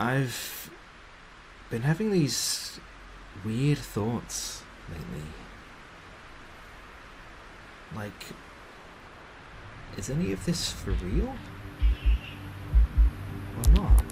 I've been having these weird thoughts lately. Like, is any of this for real? Or not?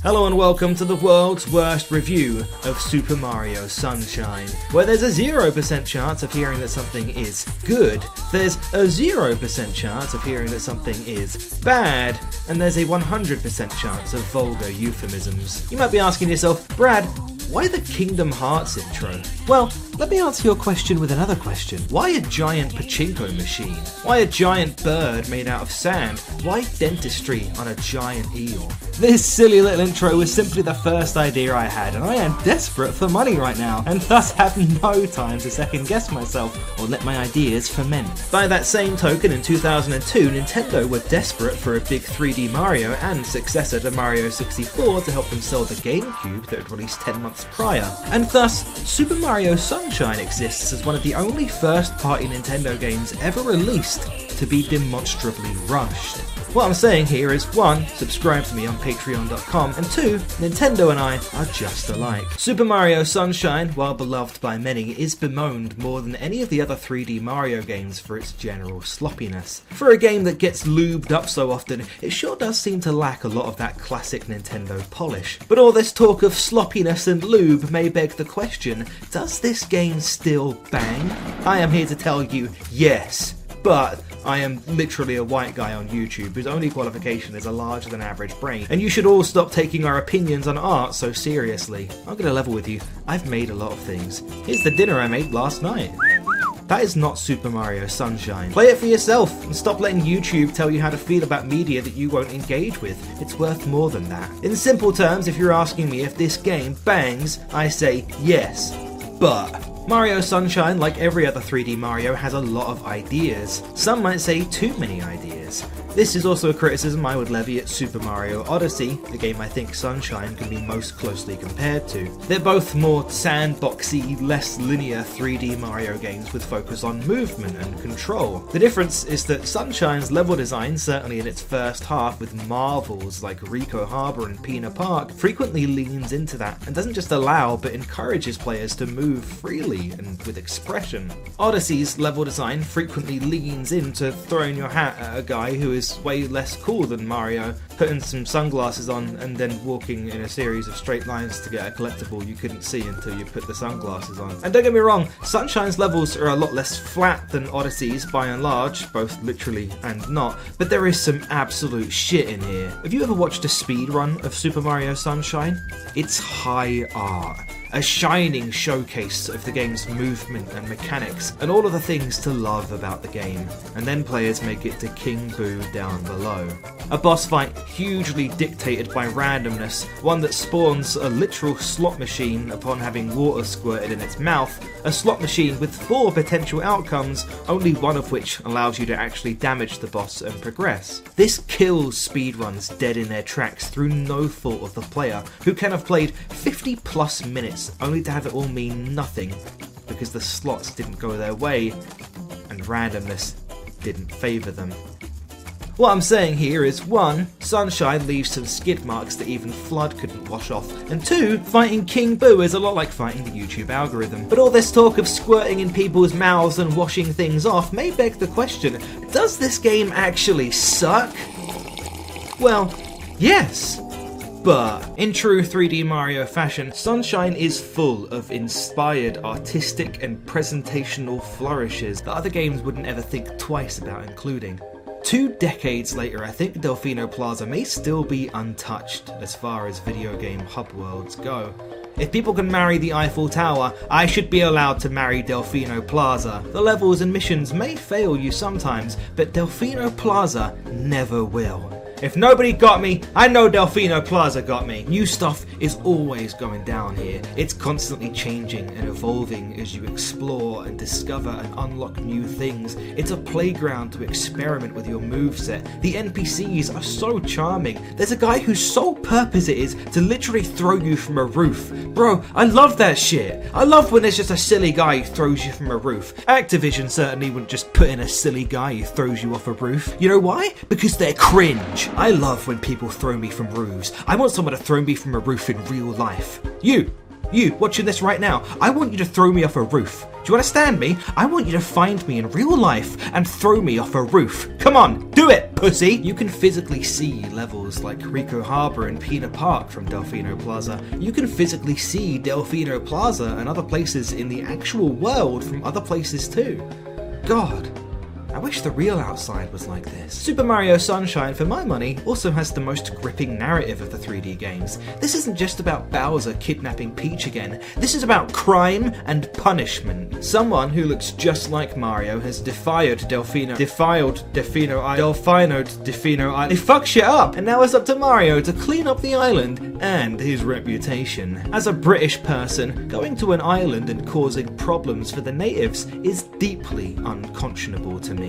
Hello and welcome to the world's worst review of Super Mario Sunshine, where there's a 0% chance of hearing that something is good, there's a 0% chance of hearing that something is bad, and there's a 100% chance of vulgar euphemisms. You might be asking yourself, Brad, why the Kingdom Hearts intro? Well, let me answer your question with another question. Why a giant pachinko machine? Why a giant bird made out of sand? Why dentistry on a giant eel? This silly little intro was simply the first idea I had, and I am desperate for money right now, and thus have no time to second guess myself or let my ideas ferment. By that same token, in 2002, Nintendo were desperate for a big 3D Mario and successor to Mario 64 to help them sell the GameCube that had released 10 months prior, and thus Super Mario Sunshine exists as one of the only first-party Nintendo games ever released to be demonstrably rushed. What I'm saying here is 1. Subscribe to me on patreon.com, and 2. Nintendo and I are just alike. Super Mario Sunshine, while beloved by many, is bemoaned more than any of the other 3D Mario games for its general sloppiness. For a game that gets lubed up so often, it sure does seem to lack a lot of that classic Nintendo polish. But all this talk of sloppiness and lube may beg the question, does this game still bang? I am here to tell you, yes. But I am literally a white guy on YouTube whose only qualification is a larger than average brain, and you should all stop taking our opinions on art so seriously. I'm gonna level with you, I've made a lot of things. Here's the dinner I made last night. That is not Super Mario Sunshine. Play it for yourself and stop letting YouTube tell you how to feel about media that you won't engage with. It's worth more than that. In simple terms, if you're asking me if this game bangs, I say yes, but Mario Sunshine, like every other 3D Mario, has a lot of ideas. Some might say too many ideas. This is also a criticism I would levy at Super Mario Odyssey, the game I think Sunshine can be most closely compared to. They're both more sandboxy, less linear 3D Mario games with focus on movement and control. The difference is that Sunshine's level design, certainly in its first half with marvels like Rico Harbor and Pina Park, frequently leans into that and doesn't just allow but encourages players to move freely and with expression. Odyssey's level design frequently leans into throwing your hat at a guy who is way less cool than Mario, putting some sunglasses on and then walking in a series of straight lines to get a collectible you couldn't see until you put the sunglasses on. And don't get me wrong, Sunshine's levels are a lot less flat than Odyssey's by and large, both literally and not, but there is some absolute shit in here. Have you ever watched a speedrun of Super Mario Sunshine? It's high art. A shining showcase of the game's movement and mechanics, and all of the things to love about the game, and then players make it to King Boo down below. A boss fight hugely dictated by randomness, one that spawns a literal slot machine upon having water squirted in its mouth, a slot machine with 4 potential outcomes, only one of which allows you to actually damage the boss and progress. This kills speedruns dead in their tracks through no fault of the player, who can have played 50 plus minutes only to have it all mean nothing because the slots didn't go their way and randomness didn't favour them. What I'm saying here is 1. Sunshine leaves some skid marks that even Fudj couldn't wash off, and 2. Fighting King Boo is a lot like fighting the YouTube algorithm. But all this talk of squirting in people's mouths and washing things off may beg the question, does this game actually suck? Well, yes. But in true 3D Mario fashion, Sunshine is full of inspired artistic and presentational flourishes that other games wouldn't ever think twice about including. 2 decades later, I think Delfino Plaza may still be untouched as far as video game hub worlds go. If people can marry the Eiffel Tower, I should be allowed to marry Delfino Plaza. The levels and missions may fail you sometimes, but Delfino Plaza never will. If nobody got me, I know Delfino Plaza got me. New stuff is always going down here. It's constantly changing and evolving as you explore and discover and unlock new things. It's a playground to experiment with your moveset. The NPCs are so charming. There's a guy whose sole purpose it is to literally throw you from a roof. Bro, I love that shit. I love when there's just a silly guy who throws you from a roof. Activision certainly wouldn't just put in a silly guy who throws you off a roof. You know why? Because they're cringe. I love when people throw me from roofs. I want someone to throw me from a roof in real life. You watching this right now, I want you to throw me off a roof. Do you understand me? I want you to find me in real life and throw me off a roof. Come on, do it, pussy! You can physically see levels like Rico Harbor and Pina Park from Delfino Plaza. You can physically see Delfino Plaza and other places in the actual world from other places too. God. I wish the real outside was like this. Super Mario Sunshine, for my money, also has the most gripping narrative of the 3D games. This isn't just about Bowser kidnapping Peach again. This is about crime and punishment. Someone who looks just like Mario has defied Delfino. They fuck shit up, and now it's up to Mario to clean up the island and his reputation. As a British person, going to an island and causing problems for the natives is deeply unconscionable to me.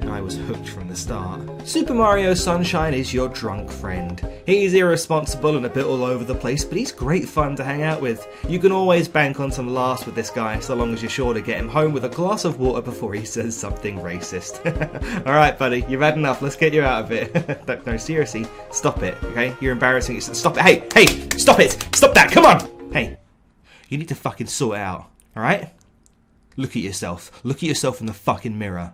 I was hooked from the start. Super Mario Sunshine is your drunk friend. He's irresponsible and a bit all over the place, but he's great fun to hang out with. You can always bank on some laughs with this guy, so long as you're sure to get him home with a glass of water before he says something racist. Alright buddy, you've had enough, let's get you out of it. No, seriously, stop it, okay? You're embarrassing yourself. Stop it, hey, stop it! Stop that, come on! Hey, you need to fucking sort it out, alright? Look at yourself in the fucking mirror.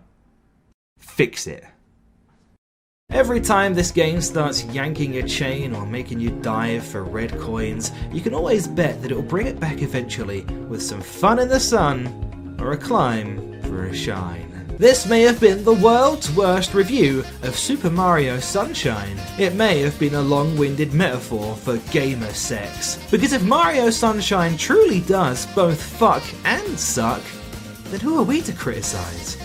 Fix it. Every time this game starts yanking your chain or making you dive for red coins, you can always bet that it'll bring it back eventually with some fun in the sun or a climb for a shine. This may have been the world's worst review of Super Mario Sunshine. It may have been a long-winded metaphor for gamer sex. Because if Mario Sunshine truly does both fuck and suck, then who are we to criticize?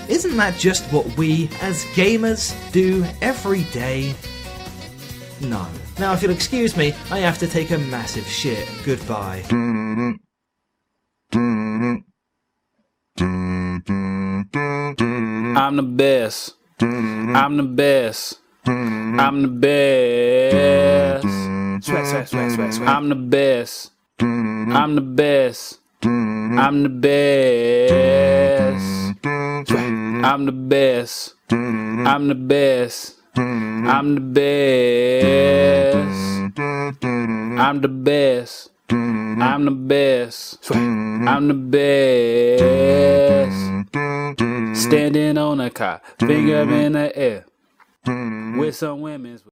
Isn't that just what we, as gamers, do every day? No. Now, if you'll excuse me, I have to take a massive shit. Goodbye. I'm the best. I'm the best. I'm the best. Swag, swag, swag, swag, swag. I'm the best. I'm the best. I'm the best. I'm the best. I'm the best. I'm the best. I'm the best. I'm the best. I'm the best. Standing on a car, finger in the air, with some women's.